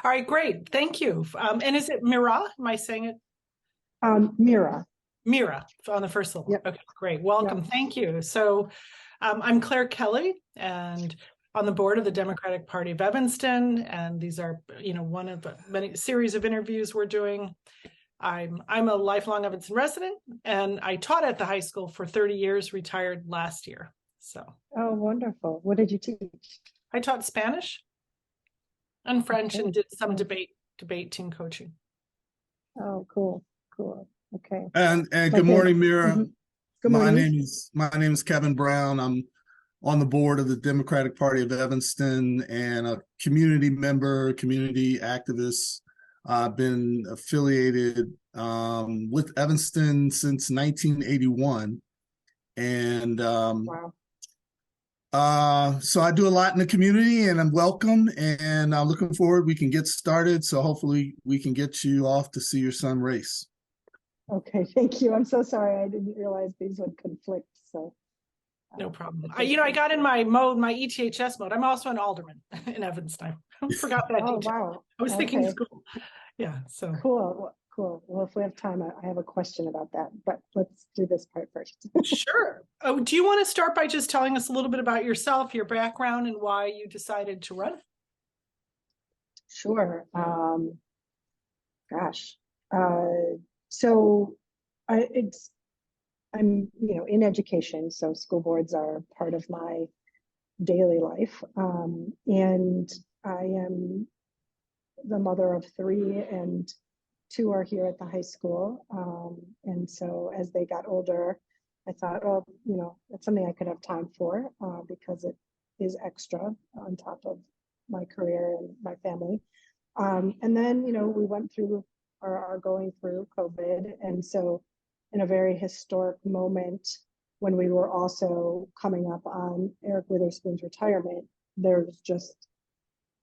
All right, great. Thank you. And is it Mirah? Am I saying it? Mirah. Mirah on the first syllable. Yep. Okay, great. Welcome. Yep. Thank you. So I'm Claire Kelly, and on the board of the Democratic Party of Evanston. And these are, one of the many series of interviews we're doing. I'm a lifelong Evanston resident, and I taught at the high school for 30 years, retired last year. So. Oh, wonderful. What did you teach? I taught Spanish and French, Okay. and did some debate team coaching. Oh, cool. Okay. And good morning, Mirah. Mm-hmm. Good morning. My name is Kevin Brown. I'm on the board of the Democratic Party of Evanston and a community member, community activist. I've been affiliated with Evanston since 1981. And wow. So I do a lot in the community, and I'm welcome, and I'm looking forward. We can get started. So hopefully we can get you off to see your son race. Okay, thank you. I'm so sorry. I didn't realize these would conflict. So no problem. I got in my ETHS mode. I'm also an alderman in Evanston. I forgot that. Oh, wow. I was thinking school. Yeah, so. Cool. Well, if we have time, I have a question about that, but let's do this part first. Sure. Oh, do you want to start by just telling us a little bit about yourself, your background, and why you decided to run? Sure. So I'm in education, so school boards are part of my daily life, and I am the mother of 3, and 2 are here at the high school, and so as they got older, I thought, well, that's something I could have time for, because it is extra on top of my career and my family. And then, we went through are going through COVID. And so in a very historic moment, when we were also coming up on Eric Witherspoon's retirement, there's just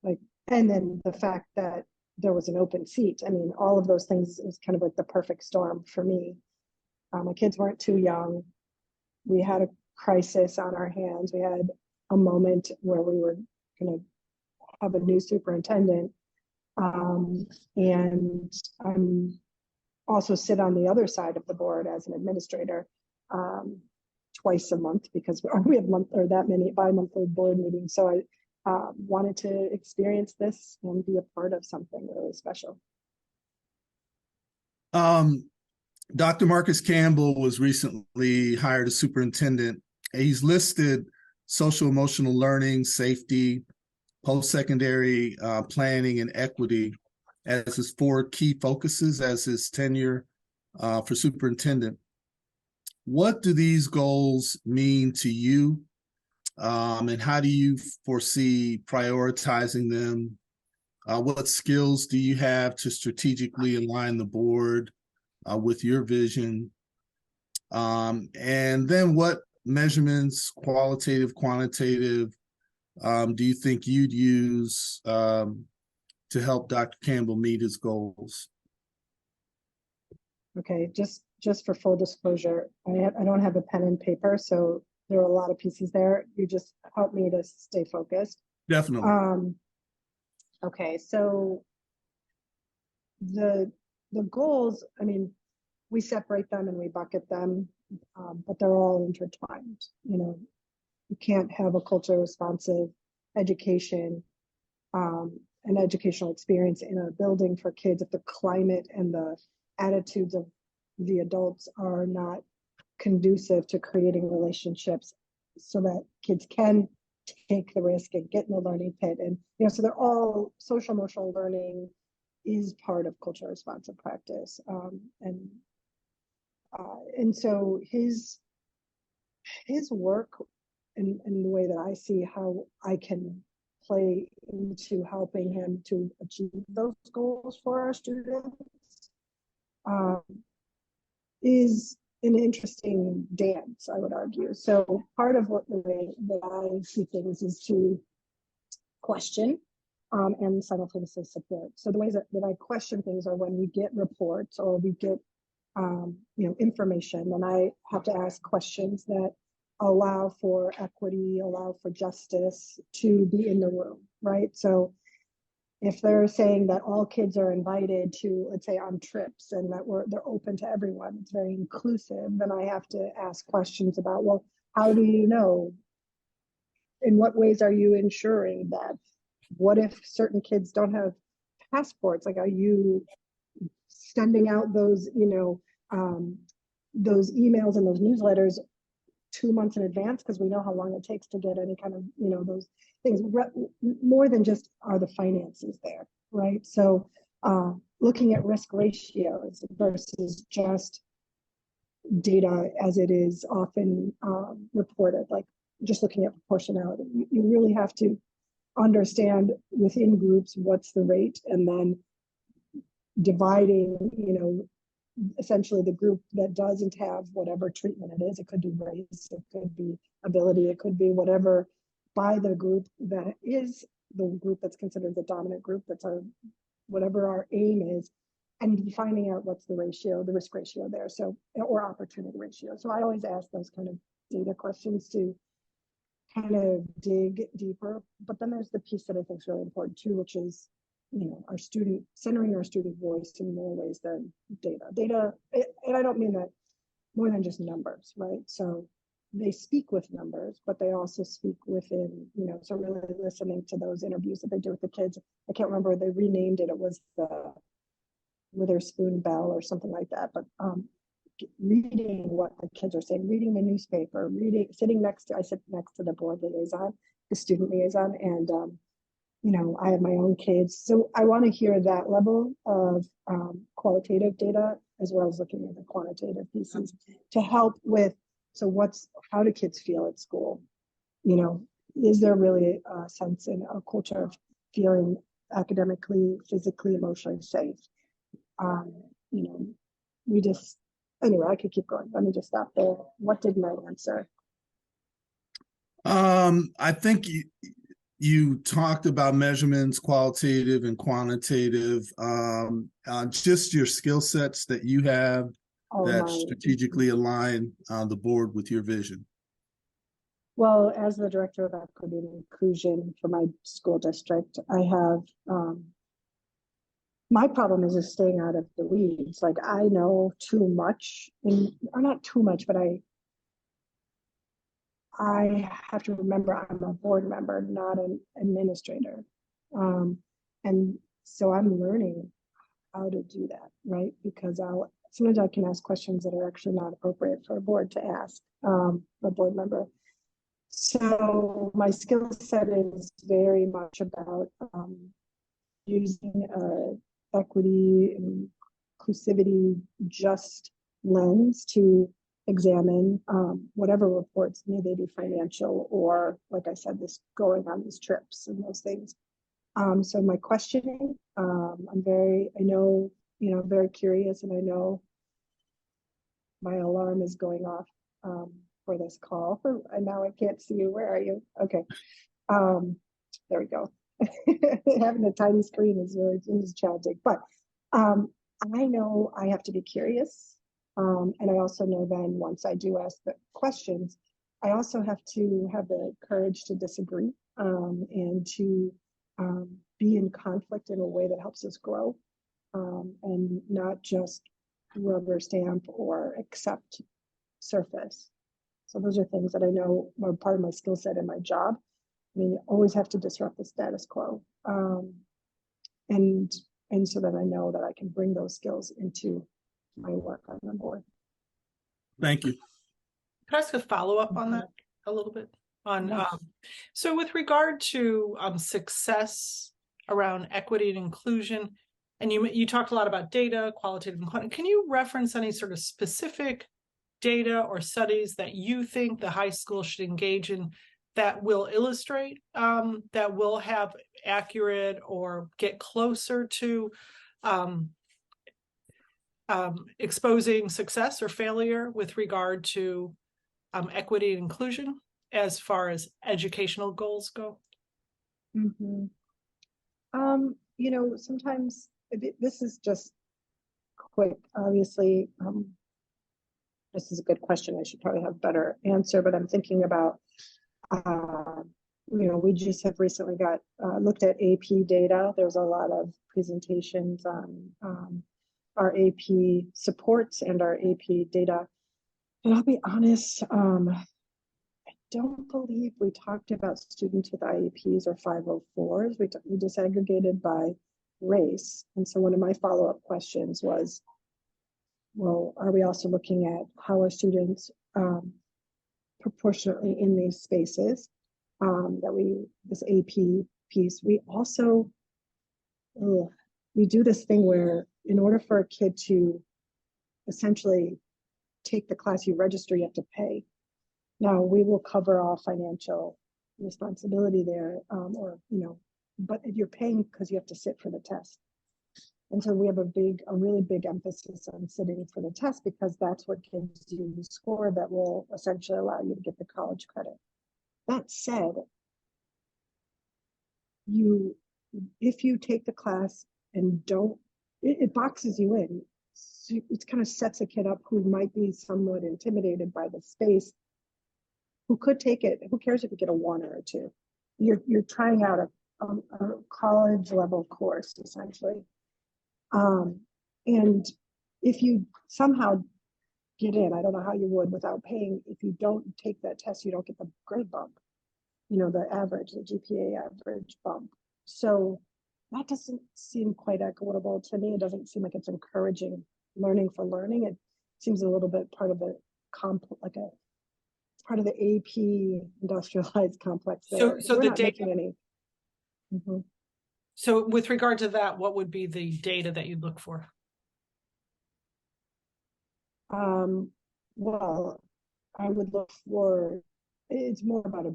and then the fact that there was an open seat. I mean, all of those things was kind of like the perfect storm for me. My kids weren't too young. We had a crisis on our hands. We had a moment where we were going to have a new superintendent. And I'm also sit on the other side of the board as an administrator twice a month, because we have bi-monthly board meetings. So I wanted to experience this and be a part of something really special. Dr. Marcus Campbell was recently hired as superintendent. He's listed social emotional learning, safety, post-secondary planning, and equity as his 4 key focuses as his tenure for superintendent. What do these goals mean to you, and how do you foresee prioritizing them? What skills do you have to strategically align the board with your vision? And then what measurements, qualitative, quantitative, do you think you'd use to help Dr. Campbell meet his goals? Okay, just for full disclosure, I don't have a pen and paper, so there are a lot of pieces there. You just help me to stay focused. Definitely. Okay, so the goals, I mean, we separate them and we bucket them, but they're all intertwined. You can't have a culturally responsive education, an educational experience in a building for kids if the climate and the attitudes of the adults are not conducive to creating relationships so that kids can take the risk and get in the learning pit. And, so they're all social emotional learning is part of culturally responsive practice. And so his work and the way that I see how I can play into helping him to achieve those goals for our students is an interesting dance, I would argue. So part of the way that I see things is to question and simultaneously support. So the ways that I question things are when we get reports or we get information, and I have to ask questions that allow for equity, allow for justice to be in the room, right? So if they're saying that all kids are invited to, let's say, on trips, and that they're open to everyone, it's very inclusive, then I have to ask questions about, well, how do you know? In what ways are you ensuring that? What if certain kids don't have passports? Like, are you sending out those, those emails and those newsletters 2 months in advance, because we know how long it takes to get any kind of, those things, more than just are the finances there, right? So looking at risk ratios versus just data as it is often reported, like just looking at proportionality. You really have to understand within groups what's the rate, and then dividing, essentially the group that doesn't have whatever treatment it is. It could be race, it could be ability, it could be whatever, by the group that is the group that's considered the dominant group, that's whatever our aim is, and finding out what's the ratio, the risk ratio there, so, or opportunity ratio. So I always ask those kind of data questions to kind of dig deeper. But then there's the piece that I think is really important too, which is, centering our student voice in more ways than data. And I don't mean that more than just numbers, right? So they speak with numbers, but they also speak within, so really listening to those interviews that they do with the kids. I can't remember, they renamed it. It was the Witherspoon Bell or something like that. But reading what the kids are saying, reading the newspaper, I sit next to the board liaison, the student liaison, and I have my own kids. So I want to hear that level of qualitative data, as well as looking at the quantitative pieces to help with, how do kids feel at school? Is there really a sense and a culture of feeling academically, physically, emotionally safe? Anyway, I could keep going. Let me just stop there. What didn't I answer? I think you talked about measurements, qualitative and quantitative, just your skill sets that you have that strategically align the board with your vision. Well, as the director of equity and inclusion for my school district, I have, my problem is just staying out of the weeds. Like, I know too much, or not too much, but I have to remember I'm a board member, not an administrator. And so I'm learning how to do that, right? Because sometimes I can ask questions that are actually not appropriate for a board to ask a board member. So my skill set is very much about using equity and inclusivity just lens to examine whatever reports, may they be financial or, like I said, this going on these trips and those things. So my questioning, I'm very curious, and I know my alarm is going off for this call. And now I can't see you. Where are you? Okay. There we go. Having a tiny screen is challenging, but I know I have to be curious. And I also know then once I do ask the questions, I also have to have the courage to disagree and to be in conflict in a way that helps us grow and not just rubber stamp or accept surface. So those are things that I know are part of my skill set in my job. I mean, you always have to disrupt the status quo. And so that I know that I can bring those skills into my work on the board. Thank you. Can I ask a follow-up on that a little bit? So with regard to success around equity and inclusion, and you talked a lot about data, qualitative and quantitative. Can you reference any sort of specific data or studies that you think the high school should engage in that will illustrate, that will have accurate or get closer to exposing success or failure with regard to equity and inclusion as far as educational goals go? Mm-hmm. Sometimes this is just quick. Obviously, this is a good question. I should probably have a better answer, but I'm thinking about we just have recently got looked at AP data. There's a lot of presentations on our AP supports and our AP data. And I'll be honest, I don't believe we talked about students with IEPs or 504s. We disaggregated by race. And so one of my follow-up questions was, well, are we also looking at how are students proportionately in these spaces? This AP piece, we also, we do this thing where in order for a kid to essentially take the class you register, you have to pay. Now we will cover all financial responsibility there, but you're paying because you have to sit for the test. And so we have a really big emphasis on sitting for the test because that's what gives you the score that will essentially allow you to get the college credit. That said, if you take the class and don't, it boxes you in. So it kind of sets a kid up who might be somewhat intimidated by the space, who could take it. Who cares if you get a 1 or a 2? You're trying out a college level course essentially. And if you somehow get in, I don't know how you would without paying. If you don't take that test, you don't get the grade bump, the average, the GPA average bump. So that doesn't seem quite equitable to me. It doesn't seem like it's encouraging learning for learning. It seems a little bit part of the part of the AP industrialized complex there. So we're the not data. making any. Mm-hmm. So with regard to that, what would be the data that you'd look for? Well, I would look for, it's more about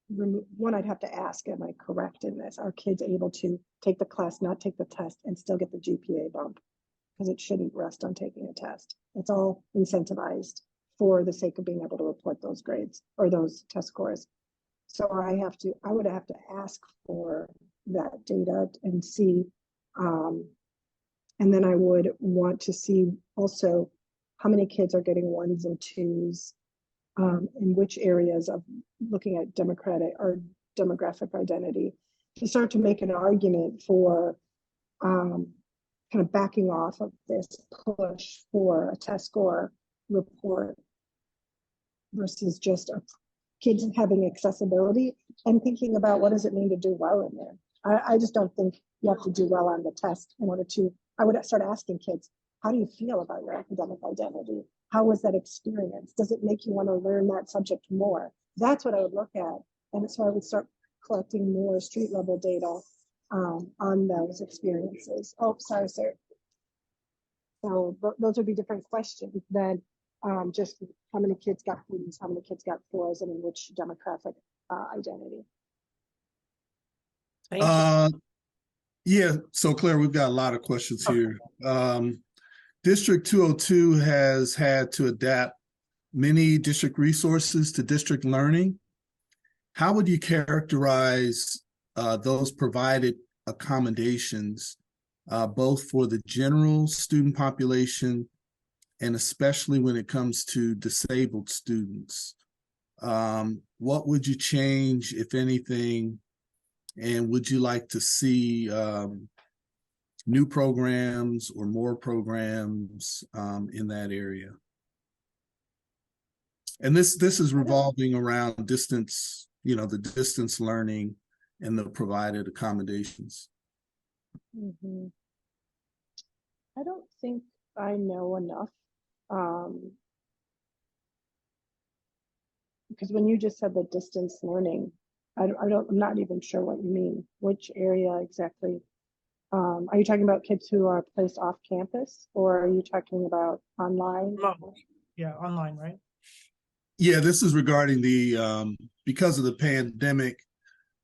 one, I'd have to ask, am I correct in this? Are kids able to take the class, not take the test, and still get the GPA bump? Because it shouldn't rest on taking a test. It's all incentivized for the sake of being able to report those grades or those test scores. So I would have to ask for that data and see, and then I would want to see also how many kids are getting 1s and 2s, in which areas of looking at demographic identity, to start to make an argument for kind of backing off of this push for a test score report versus just kids having accessibility and thinking about what does it mean to do well in there. I just don't think you have to do well on the test in order to, I would start asking kids, how do you feel about your academic identity? How was that experience? Does it make you want to learn that subject more? That's what I would look at. And so I would start collecting more street level data on those experiences. Oh, sorry, sir. So those would be different questions than just how many kids got 3s, how many kids got 4s, and in which demographic identity. Thank you. Yeah, so Claire, we've got a lot of questions here. District 202 has had to adapt many district resources to district learning. How would you characterize those provided accommodations, both for the general student population and especially when it comes to disabled students? What would you change, if anything, and would you like to see new programs or more programs in that area? And this is revolving around distance, the distance learning and the provided accommodations. Mm-hmm. I don't think I know enough. Because when you just said the distance learning, I'm not even sure what you mean. Which area exactly? Are you talking about kids who are placed off campus, or are you talking about online? Yeah, online, right? Yeah, this is regarding the because of the pandemic,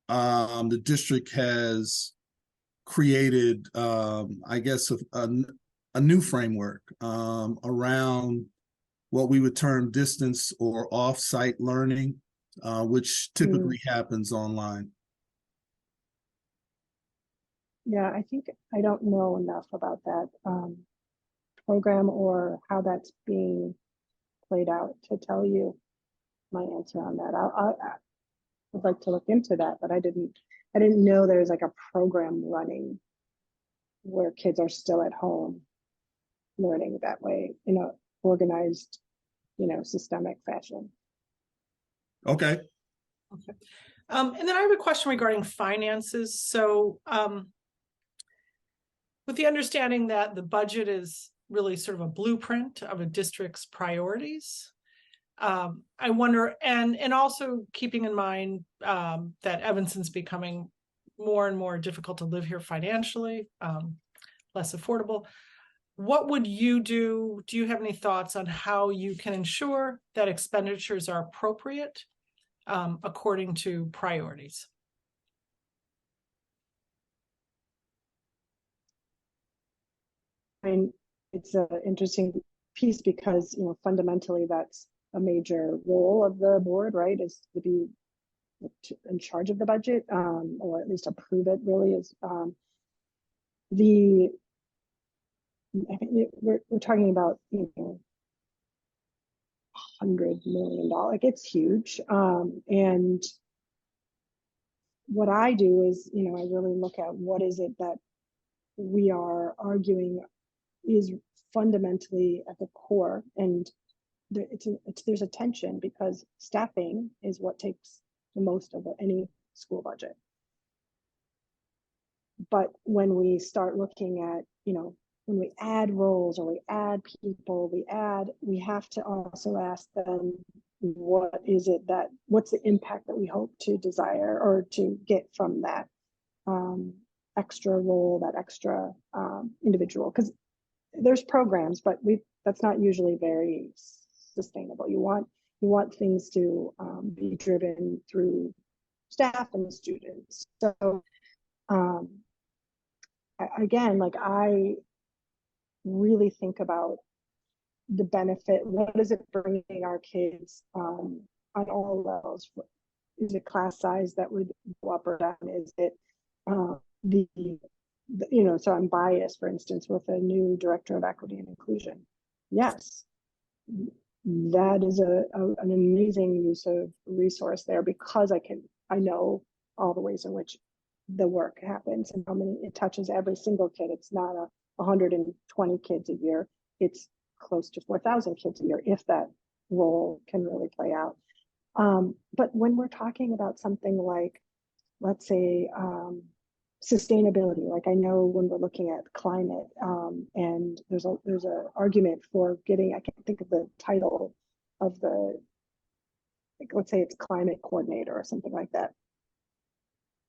the district has created, I guess, a new framework around what we would term distance or off-site learning, which typically happens online. Yeah, I think I don't know enough about that program or how that's being played out to tell you my answer on that. would like to look into that, but I didn't know there was like a program running where kids are still at home learning that way in a organized, systemic fashion. Okay. Okay. And then I have a question regarding finances. So with the understanding that the budget is really sort of a blueprint of a district's priorities, I wonder, and also keeping in mind that Evanston's becoming more and more difficult to live here financially, less affordable. What would you do? Do you have any thoughts on how you can ensure that expenditures are appropriate according to priorities? I mean, it's an interesting piece because, fundamentally that's a major role of the board, right? Is to be in charge of the budget, or at least approve it. Really is I think we're talking about $100 million. Like, it's huge, and what I do is I really look at what is it that we are arguing is fundamentally at the core, and there's a tension because staffing is what takes the most of any school budget. But when we start looking at, when we add roles or we add people, we have to also ask them, what's the impact that we hope to desire or to get from that extra role, that extra individual? Because there's programs, but that's not usually very sustainable. You want things to be driven through staff and students. So again, like, I really think about the benefit. What is it bringing our kids on all levels? Is it class size that would go up or down? Is it so I'm biased, for instance, with a new director of equity and inclusion. Yes, that is an amazing use of resource there, because I know all the ways in which the work happens and how many it touches every single kid. It's not 120 kids a year. It's close to 4,000 kids a year, if that role can really play out. But when we're talking about something like, let's say, sustainability, like, I know when we're looking at climate, and there's a argument for getting, I can't think of the title of let's say it's climate coordinator or something like that.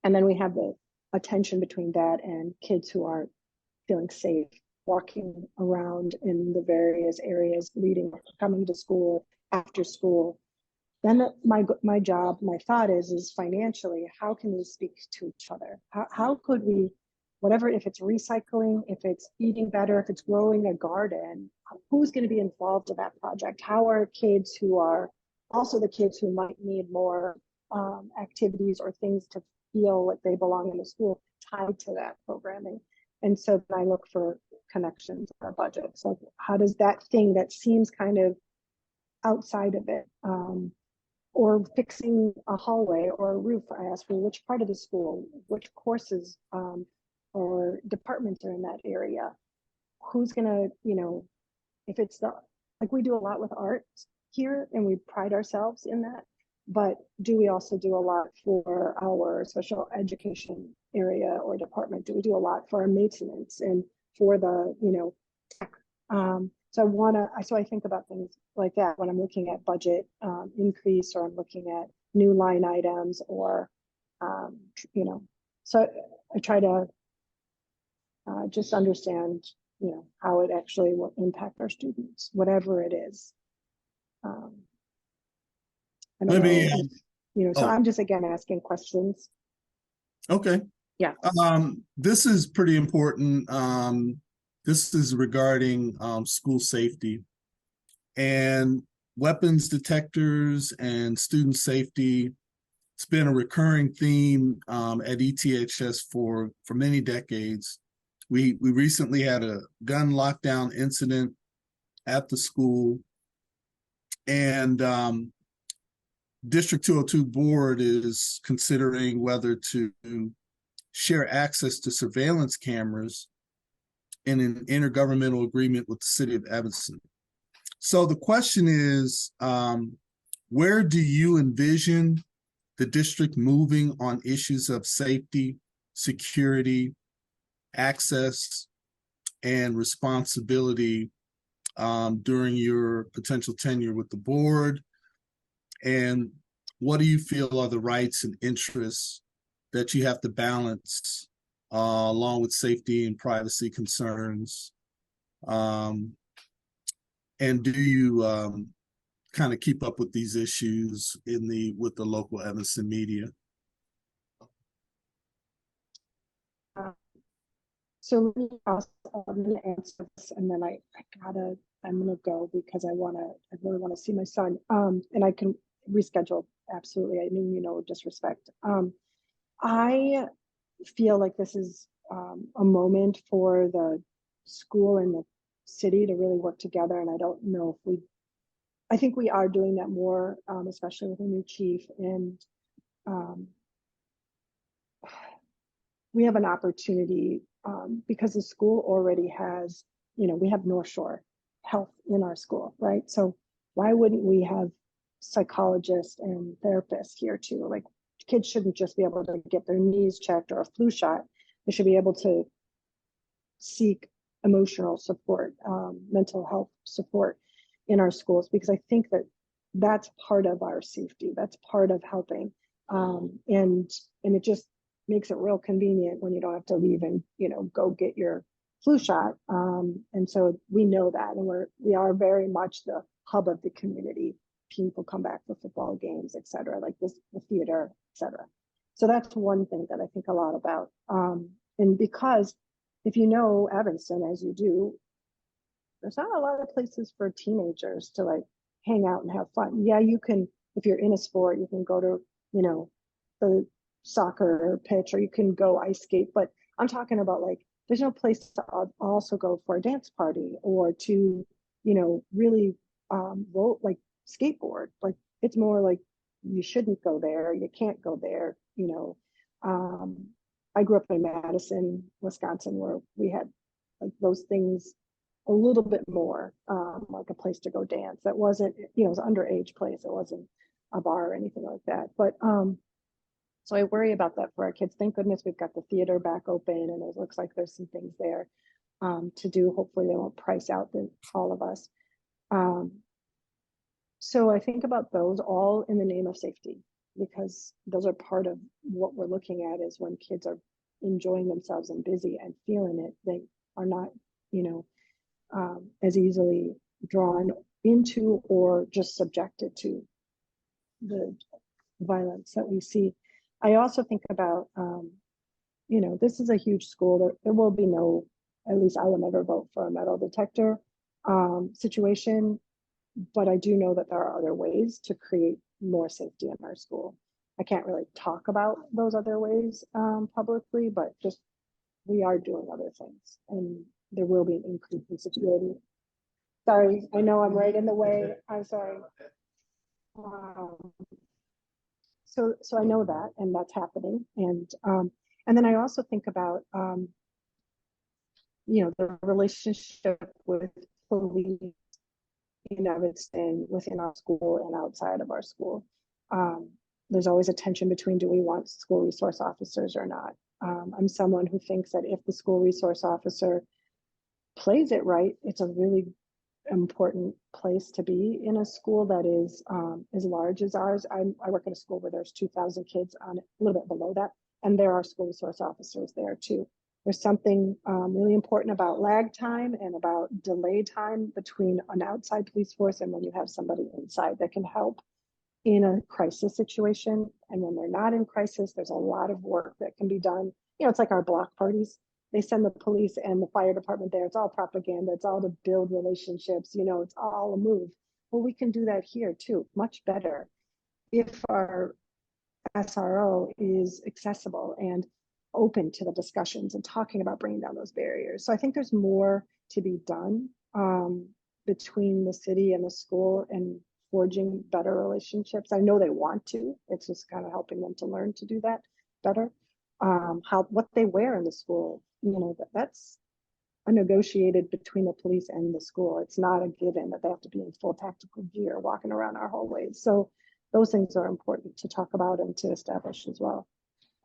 And then we have the tension between that and kids who aren't feeling safe walking around in the various areas coming to school, after school. Then my job, my thought is financially, how can we speak to each other? How could we, whatever, if it's recycling, if it's eating better, if it's growing a garden, who's going to be involved in that project? How are kids who are also the kids who might need more activities or things to feel like they belong in the school tied to that programming? And so then I look for connections in our budget. So how does that thing that seems kind of outside of it, or fixing a hallway or a roof, I ask, well, which part of the school, which courses or departments are in that area? Who's gonna, if it's like, we do a lot with art here and we pride ourselves in that, but do we also do a lot for our special education area or department? Do we do a lot for our maintenance and for the, tech? So I think about things like that when I'm looking at budget increase, or I'm looking at new line items, or, so I try to just understand, how it actually will impact our students, whatever it is. I don't know, so I'm just, again, asking questions. Okay. Yeah. This is pretty important. This is regarding school safety and weapons detectors and student safety. It's been a recurring theme at ETHS for many decades. We recently had a gun lockdown incident at the school, and District 202 board is considering whether to share access to surveillance cameras in an intergovernmental agreement with the city of Evanston. So the question is, where do you envision the district moving on issues of safety, security, access, and responsibility during your potential tenure with the board? And what do you feel are the rights and interests that you have to balance along with safety and privacy concerns? And do you kind of keep up with these issues with the local Evanston media? So let me I'm going to answer this, and then I'm going to go because I really want to see my son. And I can reschedule. Absolutely. I mean, disrespect. I feel like this is a moment for the school and the city to really work together. And I don't know if I think we are doing that more, especially with a new chief. And we have an opportunity because the school already has, we have North Shore Health in our school, right? So why wouldn't we have psychologists and therapists here too? Like, kids shouldn't just be able to get their knees checked or a flu shot. They should be able to seek emotional support, mental health support in our schools, because I think that that's part of our safety. That's part of helping. And it just makes it real convenient when you don't have to leave and, go get your flu shot. And so we know that, and we are very much the hub of the community. People come back for football games, et cetera, like the theater, et cetera. So that's one thing that I think a lot about. And because if you know Evanston, as you do, there's not a lot of places for teenagers to like hang out and have fun. Yeah, you can, if you're in a sport, you can go to, the soccer pitch, or you can go ice skate. But I'm talking about like, there's no place to also go for a dance party or to, really like skateboard. Like, it's more like you shouldn't go there, you can't go there. I grew up in Madison, Wisconsin, where we had like those things a little bit more, like a place to go dance. That wasn't, it was an underage place. It wasn't a bar or anything like that. But so I worry about that for our kids. Thank goodness we've got the theater back open, and it looks like there's some things there to do. Hopefully they won't price out all of us. So I think about those all in the name of safety, because those are part of what we're looking at. Is when kids are enjoying themselves and busy and feeling it, they are not, as easily drawn into or just subjected to the violence that we see. I also think about, this is a huge school. There will be no, at least I will never vote for a metal detector situation, but I do know that there are other ways to create more safety in our school. I can't really talk about those other ways publicly, but just we are doing other things, and there will be an increase in security. Sorry, I know I'm right in the way. I'm sorry. So I know that, and that's happening. And then I also think about, the relationship with police in Evanston, within our school and outside of our school. There's always a tension between, do we want school resource officers or not? I'm someone who thinks that if the school resource officer plays it right, it's a really important place to be in a school that is as large as ours. I work at a school where there's 2,000 kids on it, a little bit below that, and there are school resource officers there too. There's something really important about lag time and about delay time between an outside police force and when you have somebody inside that can help in a crisis situation. And when they're not in crisis, there's a lot of work that can be done. It's like our block parties. They send the police and the fire department there. It's all propaganda. It's all to build relationships. It's all a move. Well, we can do that here too, much better, if our SRO is accessible and open to the discussions and talking about bringing down those barriers. So I think there's more to be done between the city and the school, and forging better relationships. I know they want to. It's just kind of helping them to learn to do that better. What they wear in the school, that's negotiated between the police and the school. It's not a given that they have to be in full tactical gear walking around our hallways. So those things are important to talk about and to establish as well.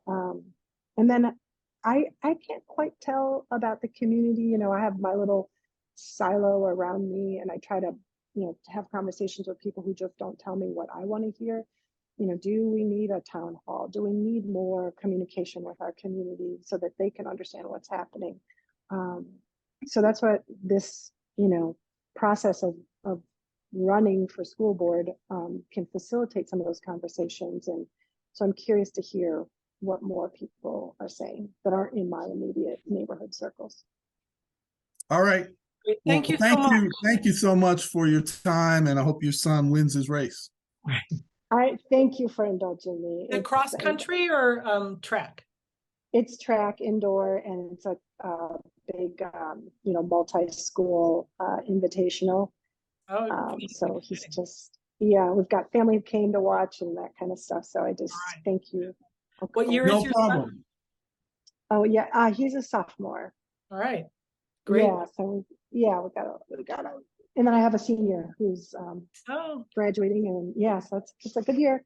And then I can't quite tell about the community. I have my little silo around me, and I try to, to have conversations with people who just don't tell me what I want to hear. Do we need a town hall? Do we need more communication with our community so that they can understand what's happening? So that's what this, process of running for school board can facilitate some of those conversations. And so I'm curious to hear what more people are saying that aren't in my immediate neighborhood circles. All right. Thank you so Thank much. you. Thank you so much for your time, and I hope your son wins his race. I thank you for indulging me. The cross country or track? It's track, indoor, and it's a big, multi-school invitational. So he's just, we've got family who came to watch and that kind of stuff. So I just thank you. Okay. What year is your son? Oh yeah, he's a sophomore. All right, great. Yeah, so we got and then I have a senior who's graduating, and so it's a good year.